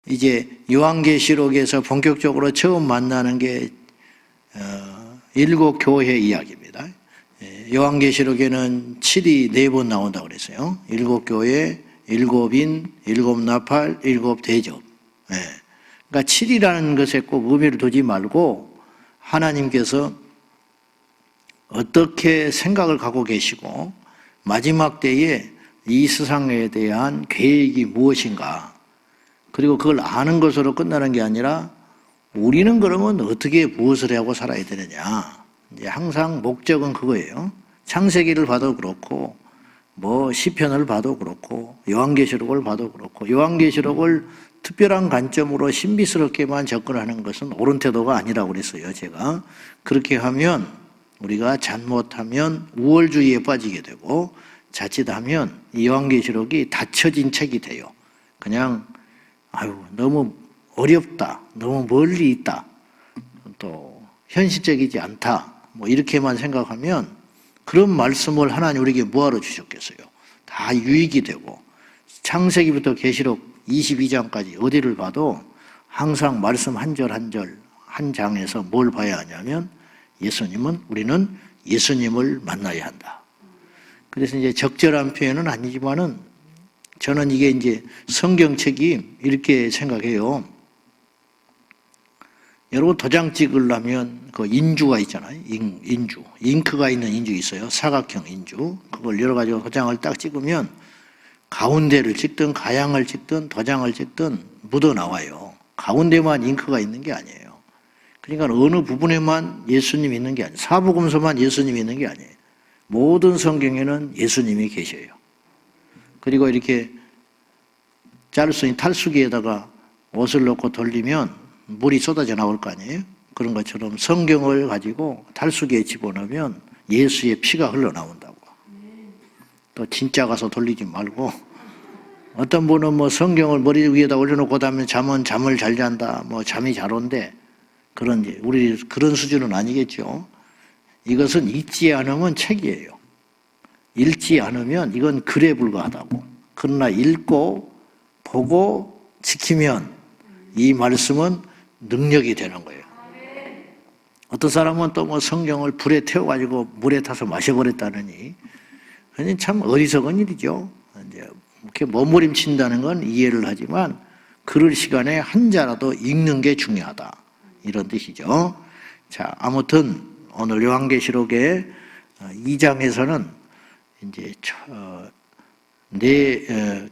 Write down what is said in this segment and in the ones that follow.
이제 요한계시록에서 본격적으로 처음 만나는 게 일곱 교회 이야기입니다. 요한계시록에는 7이 4번 나온다고 그랬어요. 일곱 교회, 일곱 인, 일곱 나팔, 일곱 대접. 그러니까 7이라는 것에 꼭 의미를 두지 말고 하나님께서 어떻게 생각을 갖고 계시고 마지막 때에 이 세상에 대한 계획이 무엇인가, 그리고 그걸 아는 것으로 끝나는 게 아니라 우리는 그러면 어떻게 무엇을 하고 살아야 되느냐. 이제 항상 목적은 그거예요. 창세기를 봐도 그렇고 뭐 시편을 봐도 그렇고 요한계시록을 봐도 그렇고, 요한계시록을 특별한 관점으로 신비스럽게만 접근하는 것은 옳은 태도가 아니라고 그랬어요. 제가 그렇게 하면 우리가 잘못하면 우월주의에 빠지게 되고, 자칫하면 이 요한계시록이 닫혀진 책이 돼요. 그냥 너무 어렵다, 너무 멀리 있다, 또 현실적이지 않다, 뭐 이렇게만 생각하면 그런 말씀을 하나님 우리에게 뭐하러 주셨겠어요? 다 유익이 되고, 창세기부터 계시록 22장까지 어디를 봐도 항상 말씀 한 절 한 절 한 장에서 뭘 봐야 하냐면 우리는 예수님을 만나야 한다. 그래서 이제 적절한 표현은 아니지만은 저는 이게 이제 성경책이 이렇게 생각해요. 여러분 도장 찍으려면 그 인주가 있잖아요. 인주. 잉크가 있는 인주 있어요. 사각형 인주. 그걸 여러 가지 도장을 딱 찍으면 가운데를 찍든 가양을 찍든 도장을 찍든 묻어 나와요. 가운데만 잉크가 있는 게 아니에요. 그러니까 어느 부분에만 예수님이 있는 게 아니에요. 사복음서만 예수님이 있는 게 아니에요. 모든 성경에는 예수님이 계셔요. 그리고 이렇게 자를 수 있는 탈수기에다가 옷을 넣고 돌리면 물이 쏟아져 나올 거 아니에요? 그런 것처럼 성경을 가지고 탈수기에 집어넣으면 예수의 피가 흘러나온다고. 또 진짜 가서 돌리지 말고, 어떤 분은 뭐 성경을 머리 위에다 올려놓고 다면 잠을 잘 잔다, 뭐 잠이 잘 온대. 우리 그런 수준은 아니겠죠. 이것은 읽지 않으면 책이에요. 읽지 않으면 이건 글에 불과하다고. 그러나 읽고 보고 지키면 이 말씀은 능력이 되는 거예요. 어떤 사람은 또 뭐 성경을 불에 태워가지고 물에 타서 마셔버렸다느니, 그건 참 어리석은 일이죠. 이제 이렇게 몸부림친다는 건 이해를 하지만 그럴 시간에 한 자라도 읽는 게 중요하다, 이런 뜻이죠. 자, 아무튼 오늘 요한계시록의 2장에서는 이제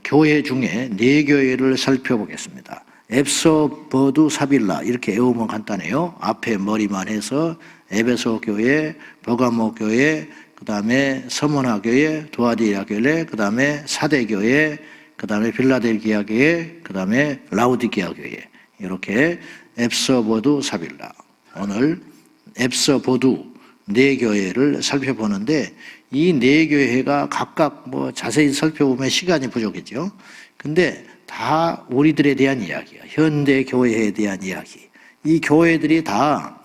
교회 중에 4교회를 살펴보겠습니다. 에베소, 버두, 사빌라 이렇게 외우면 간단해요. 앞에 머리만 해서 에베소 교회, 버가모 교회, 그 다음에 서문화 교회, 두아디아 교회, 그 다음에 사대 교회, 그 다음에 빌라델기아 교회, 그 다음에 라우디게아 교회, 이렇게 에베소, 버두, 사빌라. 오늘 에베소, 버두 4교회를 살펴보는데, 이 4교회가 각각 뭐 자세히 살펴보면 시간이 부족했죠. 근데 다 우리들에 대한 이야기야. 현대 교회에 대한 이야기. 이 교회들이 다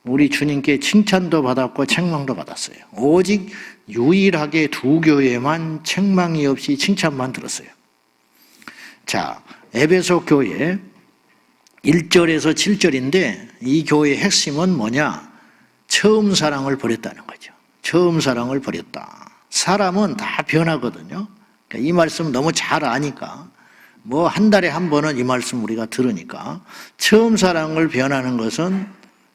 우리 주님께 칭찬도 받았고 책망도 받았어요. 오직 유일하게 2교회만 책망이 없이 칭찬만 들었어요. 자, 에베소 교회 1절에서 7절인데 이 교회의 핵심은 뭐냐? 처음 사랑을 버렸다는 거죠. 처음 사랑을 버렸다. 사람은 다 변하거든요. 그러니까 이 말씀 너무 잘 아니까, 뭐 한 달에 한 번은 이 말씀 우리가 들으니까, 처음 사랑을 변하는 것은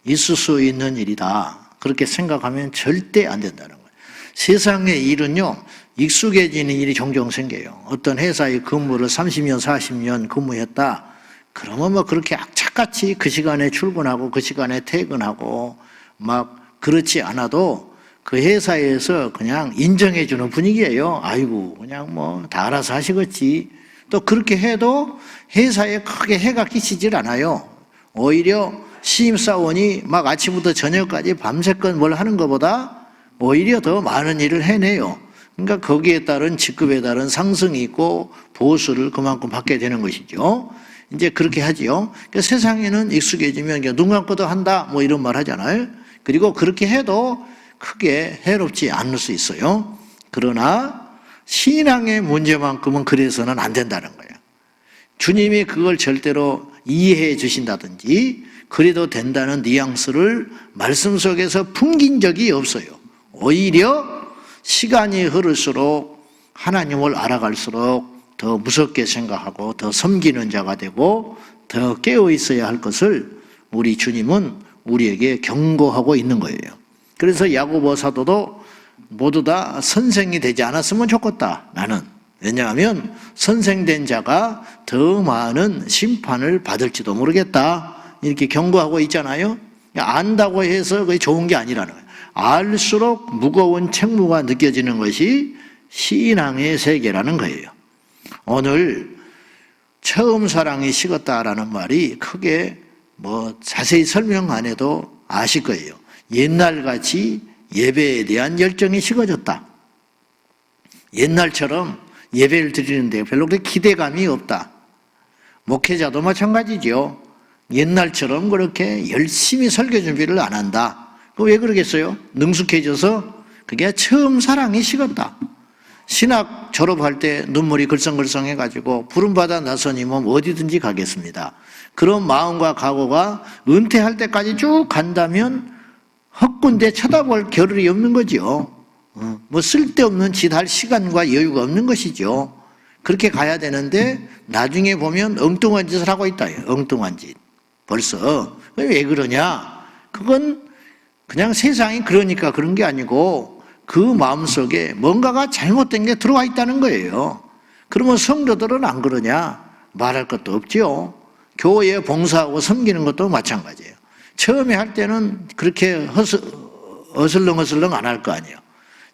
있을 수 있는 일이다, 그렇게 생각하면 절대 안 된다는 거예요. 세상의 일은요, 익숙해지는 일이 종종 생겨요. 어떤 회사에 근무를 30년, 40년 근무했다. 그러면 뭐 그렇게 악착같이 그 시간에 출근하고 그 시간에 퇴근하고 막 그렇지 않아도 그 회사에서 그냥 인정해주는 분위기예요. 아이고, 그냥 뭐 다 알아서 하시겠지. 또 그렇게 해도 회사에 크게 해가 끼치질 않아요. 오히려 신입사원이 막 아침부터 저녁까지 밤새껏 뭘 하는 것보다 오히려 더 많은 일을 해내요. 그러니까 거기에 따른 직급에 따른 상승이 있고 보수를 그만큼 받게 되는 것이죠. 이제 그렇게 하지요. 그러니까 세상에는 익숙해지면 눈 감고도 한다, 뭐 이런 말 하잖아요. 그리고 그렇게 해도 크게 해롭지 않을 수 있어요. 그러나 신앙의 문제만큼은 그래서는 안 된다는 거예요. 주님이 그걸 절대로 이해해 주신다든지 그래도 된다는 뉘앙스를 말씀 속에서 풍긴 적이 없어요. 오히려 시간이 흐를수록 하나님을 알아갈수록 더 무섭게 생각하고 더 섬기는 자가 되고 더 깨어 있어야 할 것을 우리 주님은 우리에게 경고하고 있는 거예요. 그래서 야고보 사도도 모두 다 선생이 되지 않았으면 좋겠다, 나는. 왜냐하면 선생된 자가 더 많은 심판을 받을지도 모르겠다, 이렇게 경고하고 있잖아요. 안다고 해서 그게 좋은 게 아니라는 거예요. 알수록 무거운 책무가 느껴지는 것이 신앙의 세계라는 거예요. 오늘 처음 사랑이 식었다라는 말이 크게 자세히 설명 안 해도 아실 거예요. 옛날같이 예배에 대한 열정이 식어졌다. 옛날처럼 예배를 드리는데 별로 그렇게 기대감이 없다. 목회자도 마찬가지죠. 옛날처럼 그렇게 열심히 설교 준비를 안 한다. 왜 그러겠어요? 능숙해져서 그게 처음 사랑이 식었다. 신학 졸업할 때 눈물이 글썽글썽해가지고 부름받아 나서니면 어디든지 가겠습니다. 그런 마음과 각오가 은퇴할 때까지 쭉 간다면 헛군데 쳐다볼 겨를이 없는 거죠. 쓸데없는 짓 할 시간과 여유가 없는 것이죠. 그렇게 가야 되는데 나중에 보면 엉뚱한 짓을 하고 있다. 엉뚱한 짓. 벌써. 왜 그러냐? 그건 그냥 세상이 그러니까 그런 게 아니고 그 마음속에 뭔가가 잘못된 게 들어와 있다는 거예요. 그러면 성도들은 안 그러냐? 말할 것도 없죠. 교회에 봉사하고 섬기는 것도 마찬가지예요. 처음에 할 때는 그렇게 어슬렁어슬렁 안 할 거 아니에요.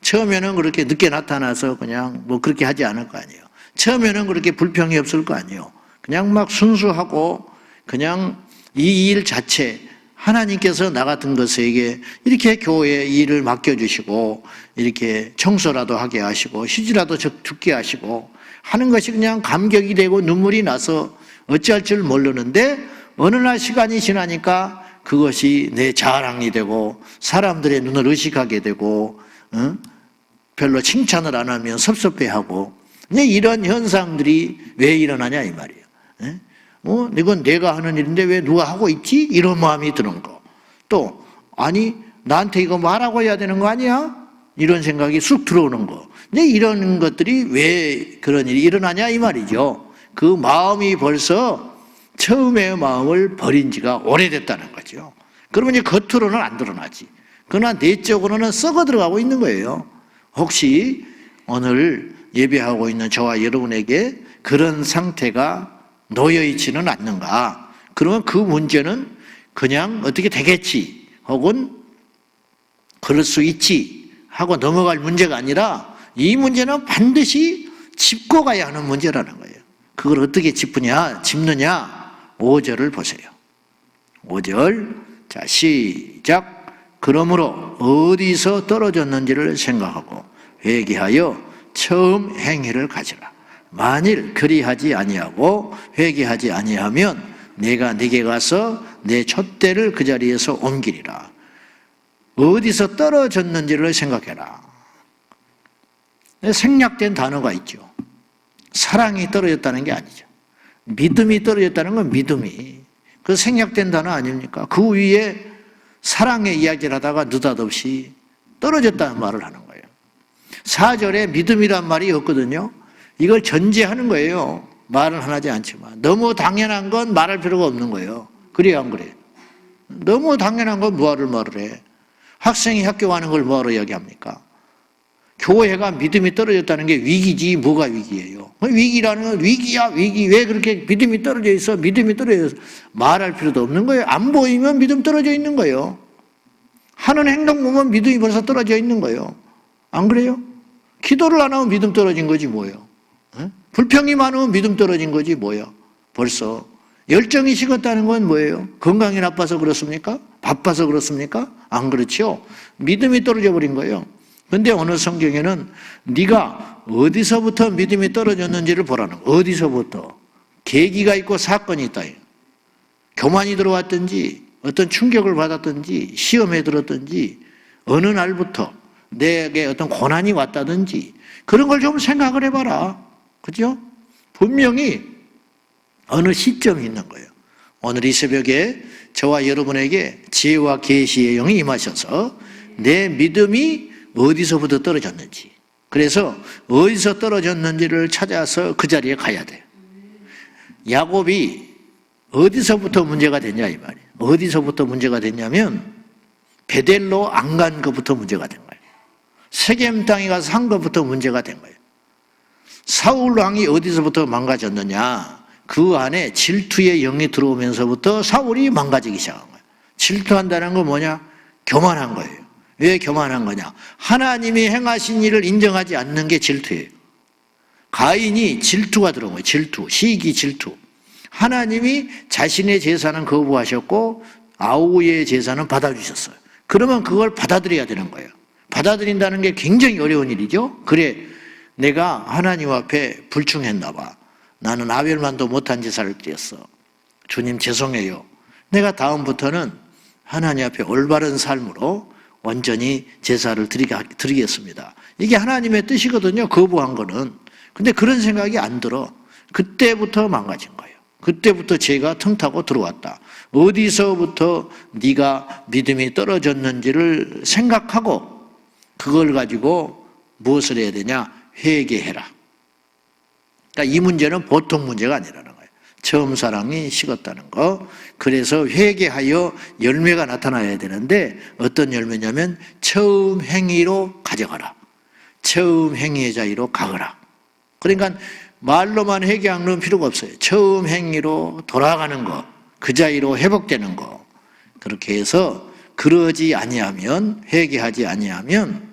처음에는 그렇게 늦게 나타나서 그냥 그렇게 하지 않을 거 아니에요. 처음에는 그렇게 불평이 없을 거 아니에요. 그냥 막 순수하고 그냥 이 일 자체, 하나님께서 나 같은 것에게 이렇게 교회에 일을 맡겨주시고 이렇게 청소라도 하게 하시고 휴지라도 죽게 하시고 하는 것이 그냥 감격이 되고 눈물이 나서 어찌할 줄 모르는데 어느 날 시간이 지나니까 그것이 내 자랑이 되고 사람들의 눈을 의식하게 되고 별로 칭찬을 안 하면 섭섭해하고 이런 현상들이 왜 일어나냐 이 말이에요. 이건 내가 하는 일인데 왜 누가 하고 있지? 이런 마음이 드는 거. 또 아니 나한테 이거 말하고 해야 되는 거 아니야? 이런 생각이 쑥 들어오는 거. 이런 것들이 왜 그런 일이 일어나냐 이 말이죠. 그 마음이 벌써 처음의 마음을 버린 지가 오래됐다는 거죠. 그러면 이제 겉으로는 안 드러나지. 그러나 내적으로는 썩어 들어가고 있는 거예요. 혹시 오늘 예배하고 있는 저와 여러분에게 그런 상태가 놓여있지는 않는가? 그러면 그 문제는 그냥 어떻게 되겠지 혹은 그럴 수 있지 하고 넘어갈 문제가 아니라 이 문제는 반드시 짚고 가야 하는 문제라는 거예요. 그걸 어떻게 짚느냐 5절을 보세요. 5절 자 시작. 그러므로 어디서 떨어졌는지를 생각하고 회개하여 처음 행위를 가지라. 만일 그리하지 아니하고 회개하지 아니하면 내가 네게 가서 내 촛대를 그 자리에서 옮기리라. 어디서 떨어졌는지를 생각해라. 생략된 단어가 있죠. 사랑이 떨어졌다는 게 아니죠. 믿음이 떨어졌다는 건 믿음이. 그 생략된 단어 아닙니까? 그 위에 사랑의 이야기를 하다가 느닷없이 떨어졌다는 말을 하는 거예요. 4절에 믿음이란 말이 없거든요. 이걸 전제하는 거예요. 말은 하지 않지만. 너무 당연한 건 말할 필요가 없는 거예요. 그래요, 안 그래요? 너무 당연한 건 뭐하러 말을 해? 학생이 학교 가는 걸 뭐하러 이야기합니까? 교회가 믿음이 떨어졌다는 게 위기지 뭐가 위기예요? 위기라는 건 위기야 위기. 왜 그렇게 믿음이 떨어져 있어? 믿음이 떨어져 있어. 말할 필요도 없는 거예요. 안 보이면 믿음 떨어져 있는 거예요. 하는 행동 보면 믿음이 벌써 떨어져 있는 거예요. 안 그래요? 기도를 안 하면 믿음 떨어진 거지 뭐예요? 불평이 많으면 믿음 떨어진 거지 뭐예요? 벌써 열정이 식었다는 건 뭐예요? 건강이 나빠서 그렇습니까? 바빠서 그렇습니까? 안 그렇죠. 믿음이 떨어져 버린 거예요. 그런데 오늘 성경에는 네가 어디서부터 믿음이 떨어졌는지를 보라는 거예요. 어디서부터. 계기가 있고 사건이 있다. 교만이 들어왔든지 어떤 충격을 받았든지 시험에 들었든지 어느 날부터 내게 어떤 고난이 왔다든지 그런 걸 좀 생각을 해봐라. 그죠? 분명히 어느 시점이 있는 거예요. 오늘 이 새벽에 저와 여러분에게 지혜와 계시의 영이 임하셔서 내 믿음이 어디서부터 떨어졌는지, 그래서 어디서 떨어졌는지를 찾아서 그 자리에 가야 돼요. 야곱이 어디서부터 문제가 됐냐 이 말이에요. 어디서부터 문제가 됐냐면 베델로 안 간 것부터 문제가 된 거예요. 세겜 땅에 가서 산 것부터 문제가 된 거예요. 사울 왕이 어디서부터 망가졌느냐, 그 안에 질투의 영이 들어오면서부터 사울이 망가지기 시작한 거예요. 질투한다는 건 뭐냐? 교만한 거예요. 왜 교만한 거냐? 하나님이 행하신 일을 인정하지 않는 게 질투예요. 가인이 질투가 들어온 거예요. 질투, 시기 질투. 하나님이 자신의 제사는 거부하셨고 아우의 제사는 받아주셨어요. 그러면 그걸 받아들여야 되는 거예요. 받아들인다는 게 굉장히 어려운 일이죠. 그래, 내가 하나님 앞에 불충했나 봐. 나는 아벨만도 못한 제사를 드렸어. 주님 죄송해요. 내가 다음부터는 하나님 앞에 올바른 삶으로 완전히 제사를 드리겠습니다. 이게 하나님의 뜻이거든요. 거부한 거는. 근데 그런 생각이 안 들어. 그때부터 망가진 거예요. 그때부터 죄가 틈타고 들어왔다. 어디서부터 네가 믿음이 떨어졌는지를 생각하고 그걸 가지고 무엇을 해야 되냐? 회개해라. 그러니까 이 문제는 보통 문제가 아니라는 거예요. 처음 사랑이 식었다는 거. 그래서 회개하여 열매가 나타나야 되는데 어떤 열매냐면 처음 행위로 가져가라. 처음 행위의 자리로 가거라. 그러니까 말로만 회개하는 필요가 없어요. 처음 행위로 돌아가는 거, 그 자리로 회복되는 거. 그렇게 해서 그러지 아니하면, 회개하지 아니하면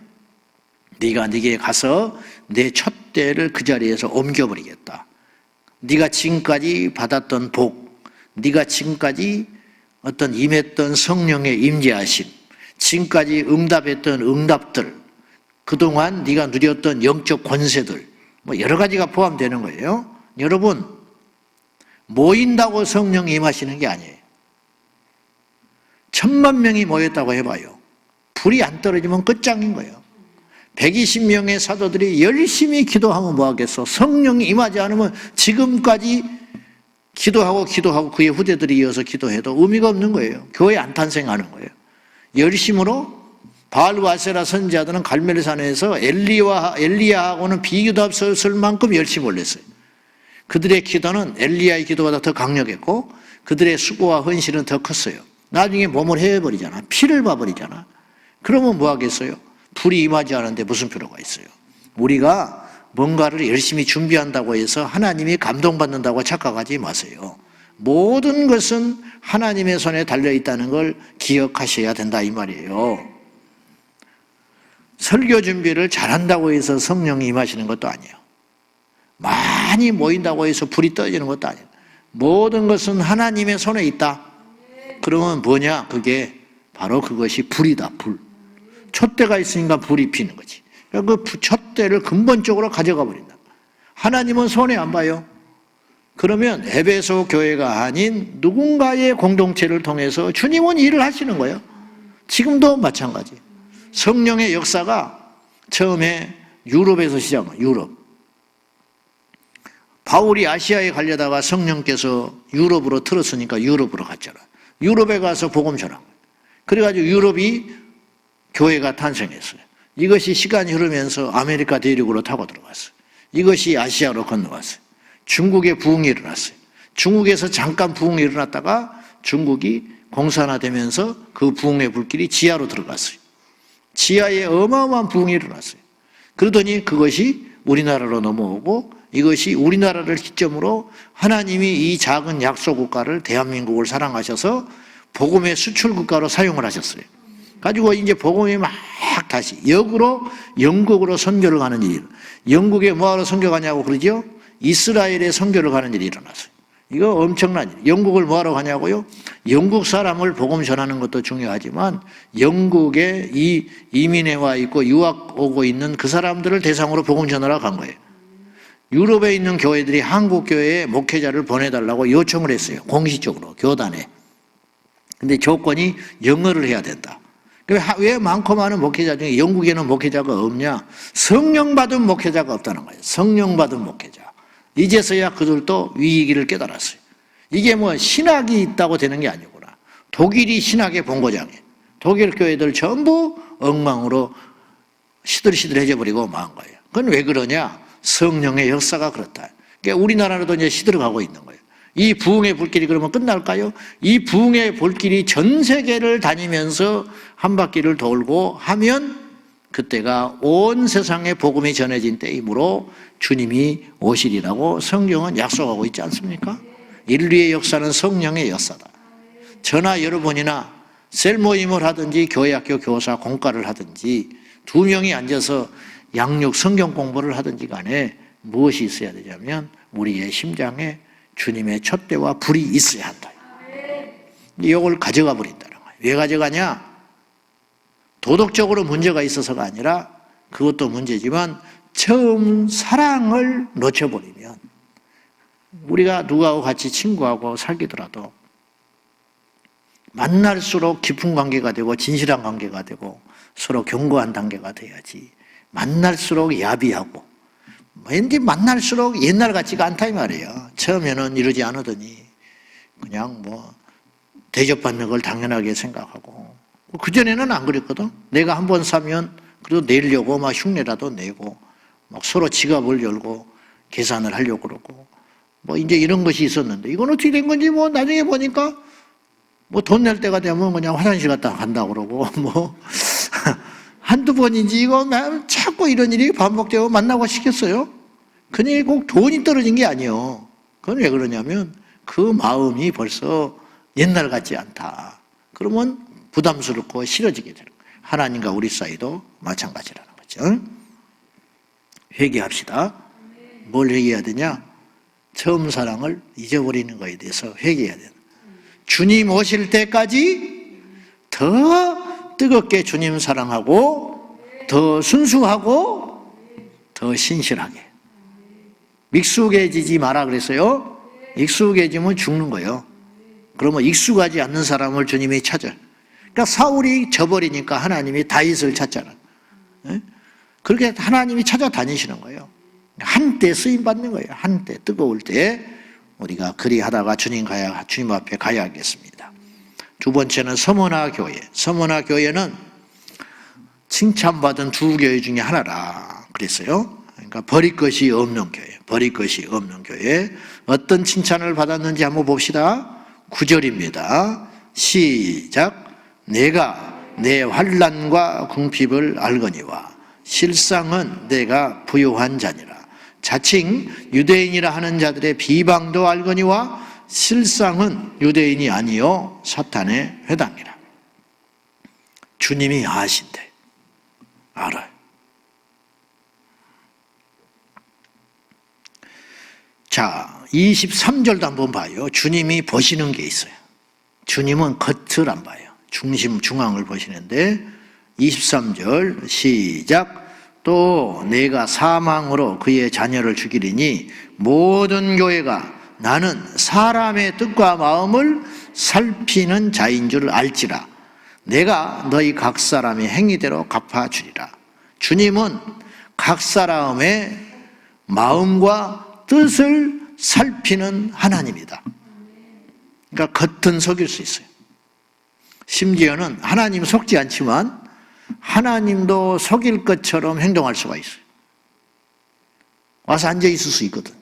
네가 네게 가서 내 촛대를 그 자리에서 옮겨버리겠다. 네가 지금까지 받았던 복, 네가 지금까지 어떤 임했던 성령의 임재하심, 지금까지 응답했던 응답들, 그동안 네가 누렸던 영적 권세들, 뭐 여러 가지가 포함되는 거예요. 여러분, 모인다고 성령이 임하시는 게 아니에요. 10,000명이 모였다고 해봐요. 불이 안 떨어지면 끝장인 거예요. 120명의 사도들이 열심히 기도하면 뭐하겠어? 성령이 임하지 않으면 지금까지 기도하고 그의 후대들이 이어서 기도해도 의미가 없는 거예요. 교회 안 탄생하는 거예요. 열심으로 바알과 아세라 선지자들은 갈멜산에서 엘리야하고는 비교도 없을 만큼 열심히 올렸어요. 그들의 기도는 엘리야의 기도보다 더 강력했고 그들의 수고와 헌신은 더 컸어요. 나중에 몸을 헤어버리잖아. 피를 봐버리잖아. 그러면 뭐 하겠어요? 불이 임하지 않은데 무슨 필요가 있어요? 우리가 뭔가를 열심히 준비한다고 해서 하나님이 감동받는다고 착각하지 마세요. 모든 것은 하나님의 손에 달려있다는 걸 기억하셔야 된다 이 말이에요. 설교 준비를 잘한다고 해서 성령이 임하시는 것도 아니에요. 많이 모인다고 해서 불이 떨어지는 것도 아니에요. 모든 것은 하나님의 손에 있다. 그러면 뭐냐? 그게 바로 그것이 불이다. 불. 촛대가 있으니까 불이 피는 거지. 그 촛대를 근본적으로 가져가 버린다. 하나님은 손에 안 봐요. 그러면 에베소 교회가 아닌 누군가의 공동체를 통해서 주님은 일을 하시는 거예요. 지금도 마찬가지. 성령의 역사가 처음에 유럽에서 시작한 유럽. 바울이 아시아에 가려다가 성령께서 유럽으로 틀었으니까 유럽으로 갔잖아. 유럽에 가서 복음 전한 거예요. 그래가지고 유럽이 교회가 탄생했어요. 이것이 시간이 흐르면서 아메리카 대륙으로 타고 들어갔어요. 이것이 아시아로 건너갔어요. 중국에 부흥이 일어났어요. 중국에서 잠깐 부흥이 일어났다가 중국이 공산화되면서 그 부흥의 불길이 지하로 들어갔어요. 지하에 어마어마한 부흥이 일어났어요. 그러더니 그것이 우리나라로 넘어오고 이것이 우리나라를 기점으로 하나님이 이 작은 약소국가를 대한민국을 사랑하셔서 복음의 수출국가로 사용을 하셨어요. 가지고 이제 복음이 막 다시 역으로 영국으로 선교를 가는 일이, 영국에 뭐하러 선교 가냐고 그러죠? 이스라엘에 선교를 가는 일이 일어났어요. 이거 엄청난 일. 영국을 뭐하러 가냐고요? 영국 사람을 복음 전하는 것도 중요하지만 영국에 이 이민해 와 있고 유학 오고 있는 그 사람들을 대상으로 복음 전하러 간 거예요. 유럽에 있는 교회들이 한국 교회에 목회자를 보내달라고 요청을 했어요. 공식적으로 교단에. 근데 조건이 영어를 해야 된다. 왜 많고 많은 목회자 중에 영국에는 목회자가 없냐? 성령 받은 목회자가 없다는 거예요. 성령 받은 목회자. 이제서야 그들도 위기를 깨달았어요. 이게 뭐 신학이 있다고 되는 게 아니구나. 독일이 신학의 본고장이에요. 독일 교회들 전부 엉망으로 시들시들해져 버리고 망한 거예요. 그건 왜 그러냐? 성령의 역사가 그렇다. 그러니까 우리나라도 이제 시들어가고 있는 거예요. 이 부흥의 불길이 그러면 끝날까요? 이 부흥의 불길이 전 세계를 다니면서 한 바퀴를 돌고 하면 그때가 온 세상에 복음이 전해진 때이므로 주님이 오시리라고 성경은 약속하고 있지 않습니까? 인류의 역사는 성령의 역사다. 저나 여러분이나 셀 모임을 하든지 교회학교 교사 공과를 하든지 두 명이 앉아서 양육 성경 공부를 하든지 간에 무엇이 있어야 되냐면 우리의 심장에 주님의 촛대와 불이 있어야 한다. 이걸 가져가 버린다는 거예요. 왜 가져가냐? 도덕적으로 문제가 있어서가 아니라 그것도 문제지만 처음 사랑을 놓쳐버리면 우리가 누구하고 같이 친구하고 살기더라도 만날수록 깊은 관계가 되고 진실한 관계가 되고 서로 견고한 단계가 돼야지 만날수록 야비하고 왠지 만날수록 옛날 같지가 않다 이 말이에요. 처음에는 이러지 않으더니 그냥 뭐 대접받는 걸 당연하게 생각하고 그전에는 안 그랬거든. 내가 한 번 사면 그래도 내려고 막 흉내라도 내고 막 서로 지갑을 열고 계산을 하려고 그러고 뭐 이제 이런 것이 있었는데 이건 어떻게 된 건지 뭐 나중에 보니까 뭐 돈 낼 때가 되면 그냥 화장실 갔다 간다고 그러고 뭐 한두 번인지 이거 자꾸 이런 일이 반복되고 만나고 싶겠어요? 그냥 꼭 돈이 떨어진 게 아니에요. 그건 왜 그러냐면 그 마음이 벌써 옛날 같지 않다. 그러면 부담스럽고 싫어지게 되는 거예요. 하나님과 우리 사이도 마찬가지라는 거죠. 회개합시다. 뭘 회개해야 되냐? 처음 사랑을 잊어버리는 것에 대해서 회개해야 돼요. 주님 오실 때까지 더 뜨겁게 주님 사랑하고 더 순수하고 더 신실하게 익숙해지지 마라 그랬어요. 익숙해지면 죽는 거예요. 그러면 익숙하지 않는 사람을 주님이 찾아요. 그러니까 사울이 져버리니까 하나님이 다윗을 찾잖아요. 그렇게 하나님이 찾아다니시는 거예요. 한때 쓰임받는 거예요. 한때 뜨거울 때 우리가 그리하다가 주님 앞에 가야겠습니다. 두 번째는 서머나 교회. 서머나 교회는 칭찬받은 두 교회 중에 하나라 그랬어요. 그러니까 버릴 것이 없는 교회. 버릴 것이 없는 교회. 어떤 칭찬을 받았는지 한번 봅시다. 9절입니다. 시작. 내가 내 환난과 궁핍을 알거니와 실상은 내가 부요한 자니라. 자칭 유대인이라 하는 자들의 비방도 알거니와 실상은 유대인이 아니요 사탄의 회당이라. 주님이 아신대. 알아요. 자, 23절도 한번 봐요. 주님이 보시는 게 있어요. 주님은 겉을 안 봐요. 중앙을 보시는데 23절 시작. 또 내가 사망으로 그의 자녀를 죽이리니 모든 교회가 나는 사람의 뜻과 마음을 살피는 자인 줄 알지라. 내가 너희 각 사람의 행위대로 갚아주리라. 주님은 각 사람의 마음과 뜻을 살피는 하나님이다. 그러니까 겉은 속일 수 있어요. 심지어는 하나님 속지 않지만 하나님도 속일 것처럼 행동할 수가 있어요. 와서 앉아 있을 수 있거든.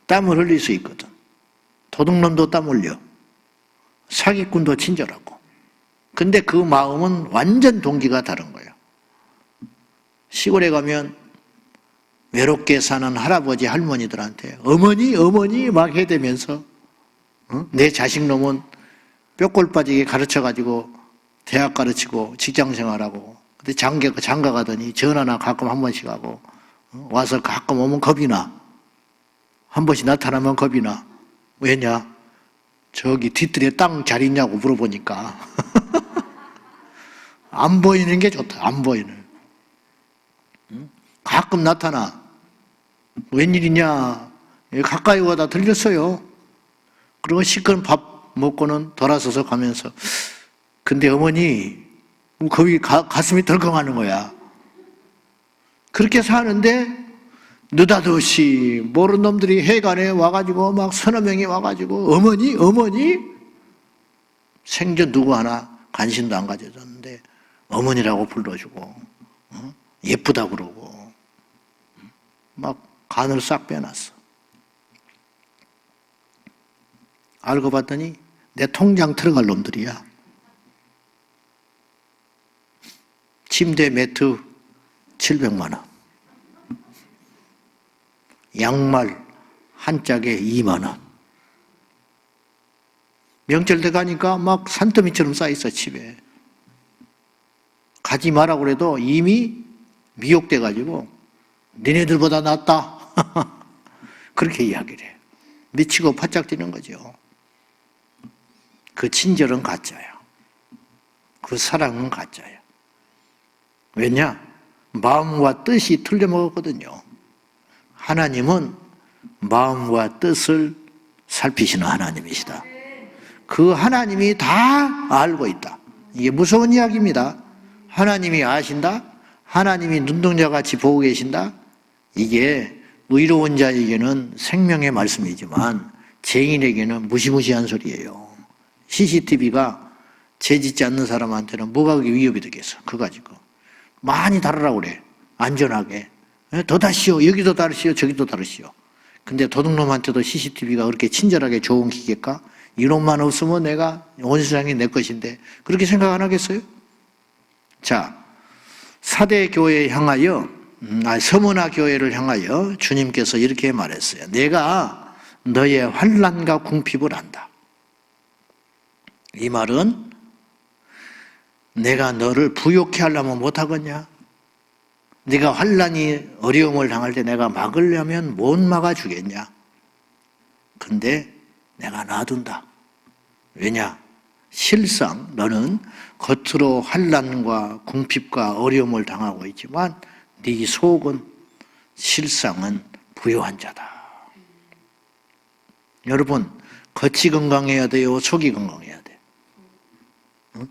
땀을 흘릴 수 있거든. 도둑놈도 땀 흘려. 사기꾼도 친절하고. 근데 그 마음은 완전 동기가 다른 거예요. 시골에 가면 외롭게 사는 할아버지 할머니들한테 어머니 막 해대면서 내 자식 놈은 뼈골 빠지게 가르쳐가지고 대학 가르치고 직장 생활하고 근데 장가 가더니 전화나 가끔 한 번씩 하고 와서 가끔 오면 겁이 나. 한 번씩 나타나면 겁이 나. 왜냐? 저기 뒤뜰에 땅 잘 있냐고 물어보니까 안 보이는 게 좋다. 안 보이는. 가끔 나타나. 웬일이냐? 가까이 와다 들렸어요. 그리고 시큰 밥 먹고는 돌아서서 가면서 근데 어머니 거기 가슴이 덜컹하는 거야. 그렇게 사는데 느닷없이 모르는 놈들이 해관에 와가지고 막 서너 명이 와가지고 어머니 생전 누구 하나 관심도 안 가져줬는데 어머니라고 불러주고 예쁘다 그러고 막 간을 싹 빼놨어. 알고 봤더니 내 통장 들어갈 놈들이야. 침대 매트 700만 원, 양말 한 짝에 2만 원. 명절 때 가니까 막 산더미처럼 쌓여있어 집에. 가지 마라 그래도 이미 미혹돼가지고 니네들보다 낫다 그렇게 이야기를 해. 미치고 바짝 뛰는 거죠. 그 친절은 가짜야. 그 사랑은 가짜야. 왜냐? 마음과 뜻이 틀려먹었거든요. 하나님은 마음과 뜻을 살피시는 하나님이시다. 그 하나님이 다 알고 있다. 이게 무서운 이야기입니다. 하나님이 아신다? 하나님이 눈동자같이 보고 계신다? 이게 의로운 자에게는 생명의 말씀이지만 죄인에게는 무시무시한 소리예요. CCTV가 죄 짓지 않는 사람한테는 뭐가 그게 위협이 되겠어. 그거 가지고 많이 다루라고 그래. 안전하게. 더 다시오. 여기도 다르시오. 저기도 다르시오. 근데 도둑놈한테도 CCTV가 그렇게 친절하게 좋은 기계일까? 이놈만 없으면 내가 온 세상이 내 것인데 그렇게 생각 안 하겠어요? 자, 사대 교회에 향하여 서문화 교회를 향하여 주님께서 이렇게 말했어요. 내가 너의 환난과 궁핍을 안다. 이 말은 내가 너를 부욕해 하려면 못하겠냐? 네가 환난이 어려움을 당할 때 내가 막으려면 못 막아주겠냐? 근데 내가 놔둔다. 왜냐? 실상 너는 겉으로 환난과 궁핍과 어려움을 당하고 있지만 네 속은 실상은 부요한 자다. 여러분, 겉이 건강해야 돼요? 속이 건강해야 돼요? 응?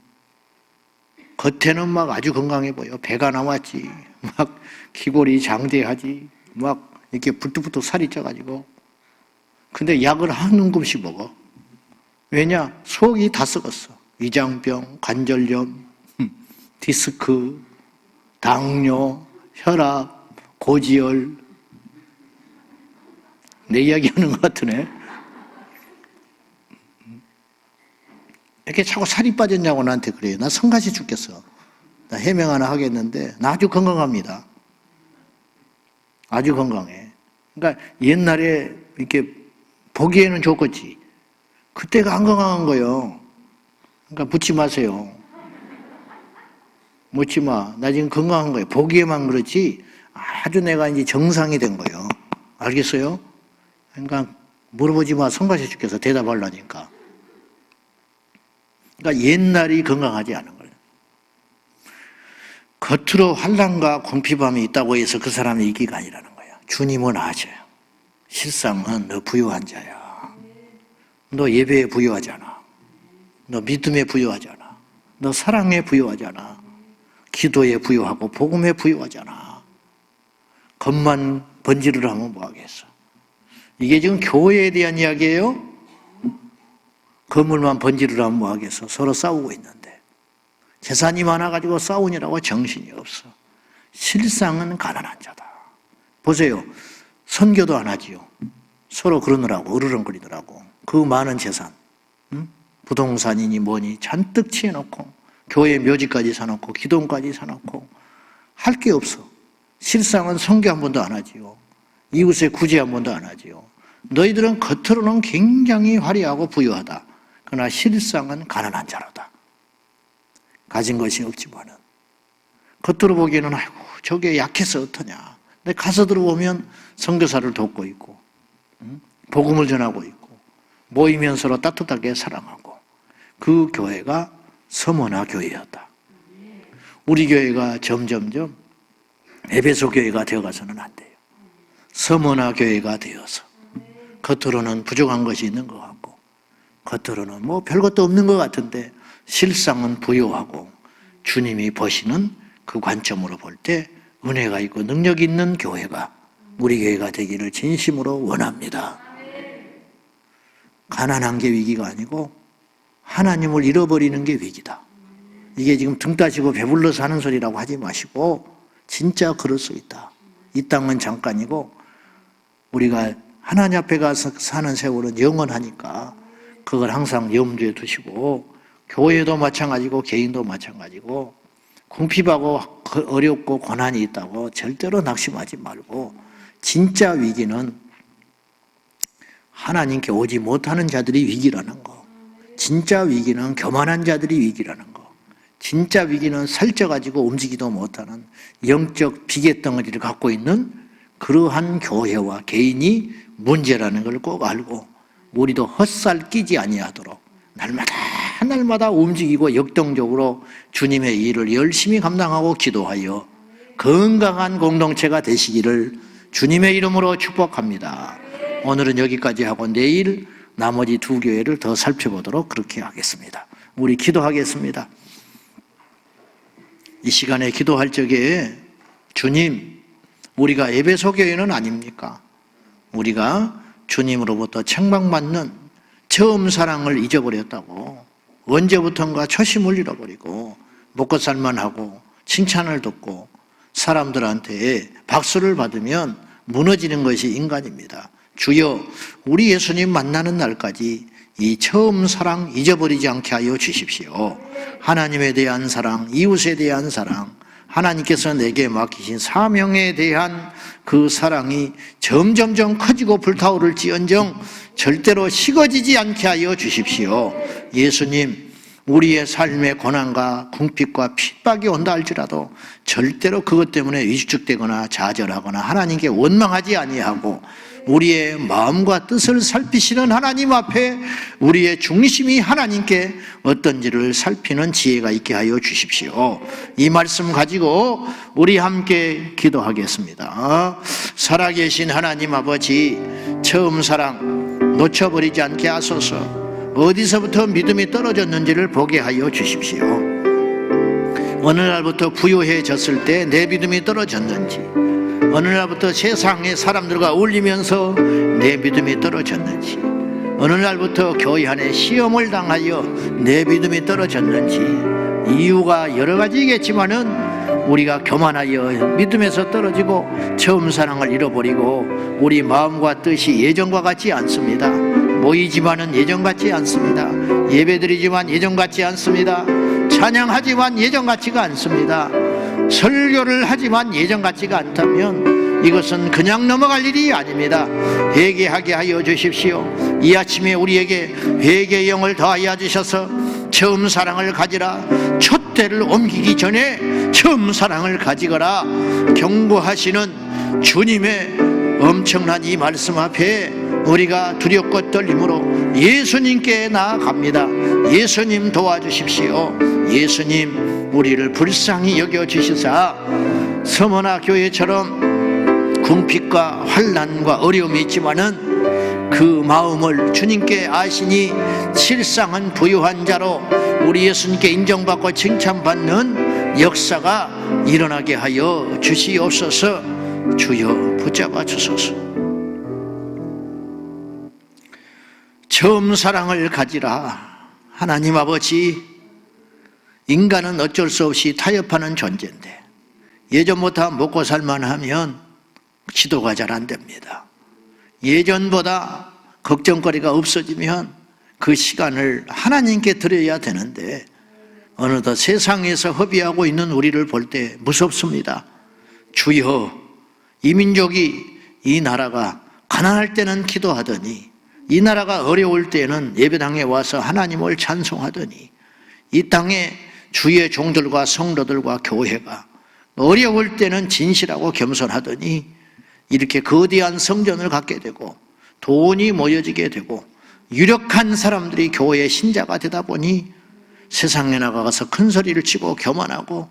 겉에는 막 아주 건강해 보여. 배가 나왔지. 막 기골이 장대하지. 막 이렇게 불뚝불뚝 살이 쪄가지고. 근데 약을 한 움큼씩 먹어. 왜냐? 속이 다 썩었어. 위장병, 관절염, 디스크, 당뇨, 혈압, 고지혈. 내 이야기하는 것 같으네. 이렇게 자꾸 살이 빠졌냐고 나한테 그래요. 나 성가시 죽겠어. 나 해명 하나 하겠는데 나 아주 건강합니다. 아주 건강해. 그러니까 옛날에 이렇게 보기에는 좋겠지. 그때가 안 건강한 거예요. 그러니까 묻지 마세요. 묻지 마. 나 지금 건강한 거예요. 보기에만 그렇지 아주 내가 이제 정상이 된 거예요. 알겠어요? 그러니까 물어보지 마. 성가시 죽겠어. 대답하려니까. 그러니까 옛날이 건강하지 않은 거예요. 겉으로 환난과 궁핍함이 있다고 해서 그 사람이 이기가 아니라는 거예요. 주님은 아셔요. 실상은 너 부유한 자야. 너 예배에 부유하잖아. 너 믿음에 부유하잖아. 너 사랑에 부유하잖아. 기도에 부유하고 복음에 부유하잖아. 겉만 번지르르 하면 뭐하겠어. 이게 지금 교회에 대한 이야기예요. 건물만 번지르르 하면 뭐하겠어. 서로 싸우고 있는데 재산이 많아가지고 싸우느라고 정신이 없어. 실상은 가난한 자다. 보세요. 선교도 안 하지요. 서로 그러느라고 으르렁거리더라고. 그 많은 재산, 부동산이니 뭐니 잔뜩 치해놓고 교회 묘지까지 사놓고 기둥까지 사놓고 할 게 없어. 실상은 선교 한 번도 안 하지요. 이웃의 구제 한 번도 안 하지요. 너희들은 겉으로는 굉장히 화려하고 부유하다. 그러나 실상은 가난한 자로다. 가진 것이 없지만은 겉으로 보기에는 아이고 저게 약해서 어떠냐. 근데 가서 들어보면 선교사를 돕고 있고 복음을 전하고 있고 모이면 서로 따뜻하게 사랑하고 그 교회가 서문화 교회였다. 우리 교회가 점점점 에베소 교회가 되어가서는 안 돼요. 서문화 교회가 되어서 겉으로는 부족한 것이 있는 것 같고 겉으로는 뭐 별것도 없는 것 같은데 실상은 부요하고 주님이 보시는 그 관점으로 볼 때 은혜가 있고 능력이 있는 교회가 우리 교회가 되기를 진심으로 원합니다. 가난한 게 위기가 아니고 하나님을 잃어버리는 게 위기다. 이게 지금 등 따시고 배불러서 하는 소리라고 하지 마시고 진짜 그럴 수 있다. 이 땅은 잠깐이고 우리가 하나님 앞에 가서 사는 세월은 영원하니까 그걸 항상 염두에 두시고, 교회도 마찬가지고 개인도 마찬가지고 궁핍하고 어렵고 고난이 있다고 절대로 낙심하지 말고, 진짜 위기는 하나님께 오지 못하는 자들이 위기라는 거, 진짜 위기는 교만한 자들이 위기라는 거, 진짜 위기는 살쪄가지고 움직이도 못하는 영적 비계덩어리를 갖고 있는 그러한 교회와 개인이 문제라는 걸 꼭 알고, 우리도 헛살 끼지 아니하도록 날마다 움직이고 역동적으로 주님의 일을 열심히 감당하고 기도하여 건강한 공동체가 되시기를 주님의 이름으로 축복합니다. 오늘은 여기까지 하고 내일 나머지 두 교회를 더 살펴보도록 그렇게 하겠습니다. 우리 기도하겠습니다. 이 시간에 기도할 적에 주님, 우리가 에베소 교회는 아닙니까? 우리가 주님으로부터 책망받는 처음 사랑을 잊어버렸다고, 언제부턴가 초심을 잃어버리고 먹고 살만 하고 칭찬을 듣고 사람들한테 박수를 받으면 무너지는 것이 인간입니다. 주여, 우리 예수님 만나는 날까지 이 처음 사랑 잊어버리지 않게 하여 주십시오. 하나님에 대한 사랑, 이웃에 대한 사랑, 하나님께서 내게 맡기신 사명에 대한 그 사랑이 점점점 커지고 불타오를지언정 절대로 식어지지 않게 하여 주십시오. 예수님, 우리의 삶의 고난과 궁핍과 핍박이 온다 할지라도 절대로 그것 때문에 위축되거나 좌절하거나 하나님께 원망하지 아니하고 우리의 마음과 뜻을 살피시는 하나님 앞에 우리의 중심이 하나님께 어떤지를 살피는 지혜가 있게 하여 주십시오. 이 말씀 가지고 우리 함께 기도하겠습니다. 살아계신 하나님 아버지, 처음 사랑 놓쳐버리지 않게 하소서. 어디서부터 믿음이 떨어졌는지를 보게 하여 주십시오. 어느 날부터 부유해졌을 때 내 믿음이 떨어졌는지, 어느 날부터 세상의 사람들과 어울리면서 내 믿음이 떨어졌는지, 어느 날부터 교회 안에 시험을 당하여 내 믿음이 떨어졌는지, 이유가 여러 가지겠지만은 우리가 교만하여 믿음에서 떨어지고 처음 사랑을 잃어버리고 우리 마음과 뜻이 예전과 같지 않습니다. 모이지만은 예전 같지 않습니다. 예배드리지만 예전 같지 않습니다. 찬양하지만 예전 같지가 않습니다. 설교를 하지만 예전 같지가 않다면 이것은 그냥 넘어갈 일이 아닙니다. 회개하게 하여 주십시오. 이 아침에 우리에게 회개의 영을 더하여 주셔서 처음 사랑을 가지라, 촛대를 옮기기 전에 처음 사랑을 가지거라 경고하시는 주님의 엄청난 이 말씀 앞에 우리가 두렵고 떨림으로 예수님께 나아갑니다. 예수님 도와주십시오. 예수님, 우리를 불쌍히 여겨주시사 서머나 교회처럼 궁핍과 환난과 어려움이 있지만은 그 마음을 주님께 아시니 실상은 부유한 자로 우리 예수님께 인정받고 칭찬받는 역사가 일어나게 하여 주시옵소서. 주여 붙잡아 주소서. 처음 사랑을 가지라. 하나님 아버지, 인간은 어쩔 수 없이 타협하는 존재인데 예전보다 먹고 살만 하면 기도가 잘 안 됩니다. 예전보다 걱정거리가 없어지면 그 시간을 하나님께 드려야 되는데 어느덧 세상에서 허비하고 있는 우리를 볼 때 무섭습니다. 주여, 이 민족이, 이 나라가 가난할 때는 기도하더니 이 나라가 어려울 때는 예배당에 와서 하나님을 찬송하더니 이 땅에 주의 종들과 성도들과 교회가 어려울 때는 진실하고 겸손하더니 이렇게 거대한 성전을 갖게 되고 돈이 모여지게 되고 유력한 사람들이 교회의 신자가 되다 보니 세상에 나가서 큰 소리를 치고 교만하고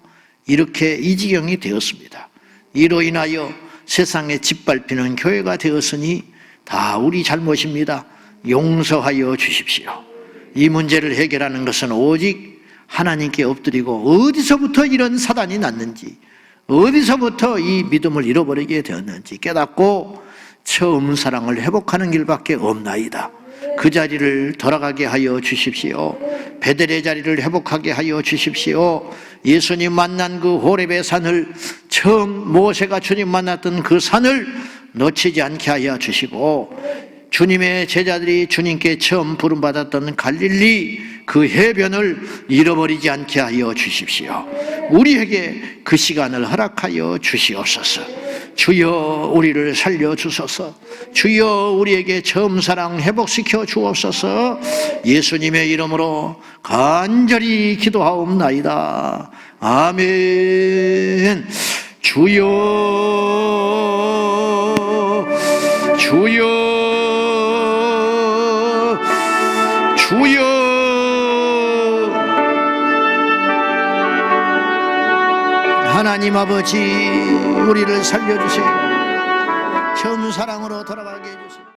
이렇게 이 지경이 되었습니다. 이로 인하여 세상에 짓밟히는 교회가 되었으니 다 우리 잘못입니다. 용서하여 주십시오. 이 문제를 해결하는 것은 오직 하나님께 엎드리고 어디서부터 이런 사단이 났는지, 어디서부터 이 믿음을 잃어버리게 되었는지 깨닫고 처음 사랑을 회복하는 길밖에 없나이다. 그 자리를 돌아가게 하여 주십시오. 베델의 자리를 회복하게 하여 주십시오. 예수님 만난 그 호렙의 산을, 처음 모세가 주님 만났던 그 산을 놓치지 않게 하여 주시고, 주님의 제자들이 주님께 처음 부름받았던 갈릴리 그 해변을 잃어버리지 않게 하여 주십시오. 우리에게 그 시간을 허락하여 주시옵소서. 주여 우리를 살려주소서. 주여 우리에게 처음 사랑 회복시켜 주옵소서. 예수님의 이름으로 간절히 기도하옵나이다. 아멘. 주여 주여 주여. 하나님 아버지, 우리를 살려주세요. 처음 사랑으로 돌아가게 해주세요.